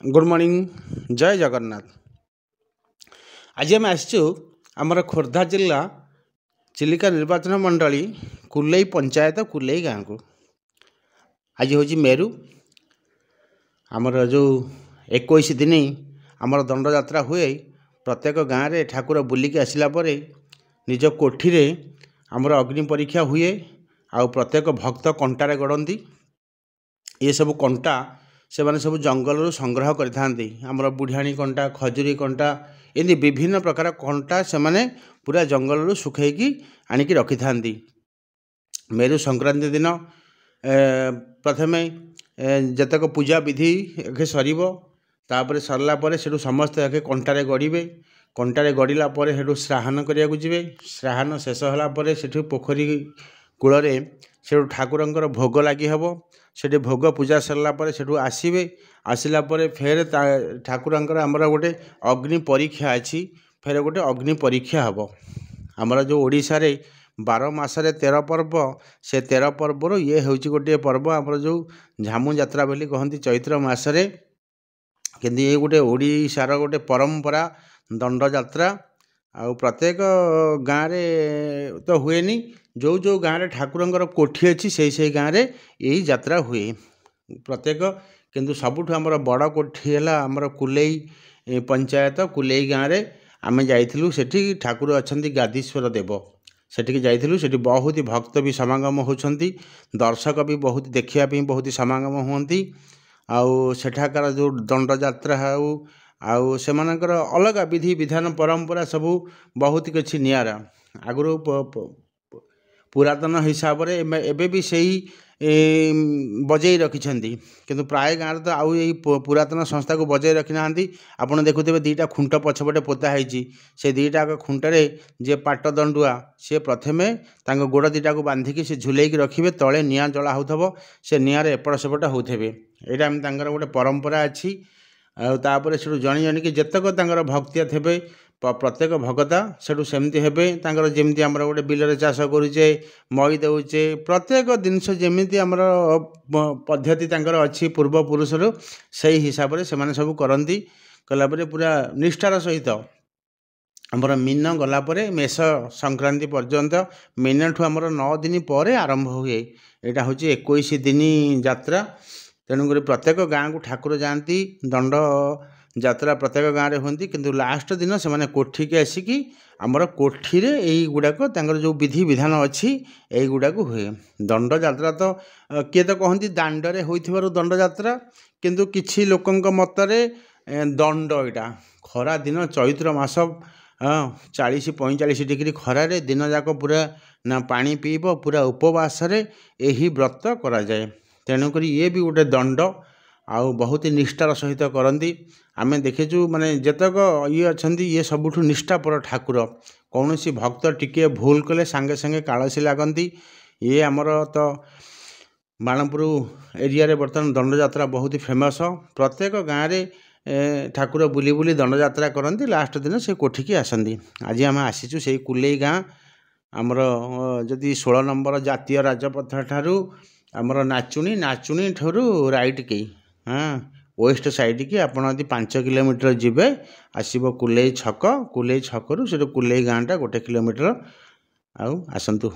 Good morning जय जगन्नाथ। आज आम आमर खोर्धा जिला चिलिका निर्वाचन मंडली कुल्लई पंचायत कुल्लई गाँव को। आज हूँ मेरू आमर जो 21 दिन आमर दंड यात्रा हुए। प्रत्येक गाँव में ठाकुर बुलिकी आसला पर निज कोठी रे आमर अग्नि परीक्षा हुए। आ प्रत्येक भक्त कंटारे गड़ती। ये सब कंटा से माने सब जंगल संग्रह करते। आमर बुढ़ाणी कंटा, खजुरी कंटा, एमती विभिन्न प्रकार कंटा से माने पूरा जंगल सुखैकी आणिकी रखि था। मेरु संक्रांति दिन प्रथमे जतक पूजा विधि सर तापर सरला से समस्त कंटारे गड़े। कंटारे गड़ला से श्राहन करने जी। श्राहन शेष होगापर से पोखरी कूल से ठाकुरंकर भोग लगी हम। से भोग पूजा सरला से आसवे। आसला फेर ठाकुरंकर आमर गोटे अग्नि परीक्षा अच्छी। फेर गोटे अग्नि परीक्षा हम। आमर जो ओडिशा रे 12 मासरे 13 पर्व, से 13 पर्वर ये हूँ गोटे पर्व आमर जो झामु यात्रा बोली कहती चैत्र मासरे। किंतु ये गोटे ओडिशार गोटे परंपरा दंड यात्रा। आ प्रत्येक गाँव में तो हुए नी, जो जो गाँव में ठाकुरंकर कोठी अच्छी से गाँव में यही यात्रा हुए प्रत्येक। किंतु सबुठ आमर बड़ कोठी है आमर कुल्लई पंचायत कुल्लई गाँव में आम जाइलु। सेठी ठाकुर अच्छा गादीश्वर देव। सेठी जाइलु। सेठी बहुत भक्त भी समागम होती। दर्शक भी बहुत देखापी बहुत समागम होती। आउ सेठाकार जो दंड यात्रा आउ से अलग विधि विधान परंपरा सबू बहुत किसी निरा। आगुरी पुरातन हिसाब से एबे भी सही बजाई रखिंट। किंतु प्राय गाँव तो आउ यही पुरातन संस्था को बजाई रखी ना। आपड़ देखुवे 2टा खुंट पछपटे पोता है। से 2टा खुंटे जे पाट दंडुआ सी प्रथमे गोड़ 2टा को बांधिकी से झुलैकी रखिए। तले निआं जला हो से निआरे एपट सेपट होते। यहाँ गोटे परंपरा अच्छी। आपर से जणी जणिकी जितक भक्तिया थे प्रत्येक भगता सेठू सेमती हेबे। जमी आमर गोटे बिलरे चाष करुचे मई दौचे प्रत्येक जिनस जमी आमर पद्धति अच्छी पूर्वपुरुष से हिसाब से मैंने सब करती। कलापर पूरा निष्ठार सहित आमर मीन गलापर मेष संक्रांति पर्यंत मीन ठू आमर 9 दिन पर आरंभ हुए। यहाँ हूँ 21 दिन यात्रा। तेणुक प्रत्येक गाँव को ठाकुर जाती दंड यात्रा प्रत्येक गाँव में होती। किंतु लास्ट दिन से माने कोठी के आसिकी आमर कोठी रे यही गुड़ाक जो विधि विधान अच्छी यही गुड़ाक हुए। दंड यात्रा तो किए तो कहती दांडरे होइथिबारु दंड यात्रा। किंतु किछि लोकंक मतरे दंड यहाँ खरा दिन चैत्र मास 40-45 डिग्री खरारे दिन जाक पूरा ना पानी पीब पूरा उपवास यही व्रत करा जाए। तेणुक ये भी गोटे दंड आउ बहुत निष्ठार सहित करती। आम देखीचु माने जतक ये अच्छा ये सबुठ निष्ठापर ठाकुर। कौन सी भक्त टिके भूल कले सांगे सांगे कालसी लगती। ये आमर तो बाणपुर एरिया रे बर्तमान दंड यात्रा बहुत फेमस। प्रत्येक गाँव में ठाकुर बुली बुली दंड यात्रा करती। लास्ट दिन से कोठी की आसती। आज आम आसीचु से कुल्लई गाँ आमर जदि 16 नंबर जातीय राजपथ ठारू आमर नाचुणी ठरू राइट के वेस्ट साइड की आपड़ 5 किलोमीटर जीवे आसब कुल्लई छक। कुल्लई छकरू से कुल्लई गाँटा 1 किलोमीटर आसतु।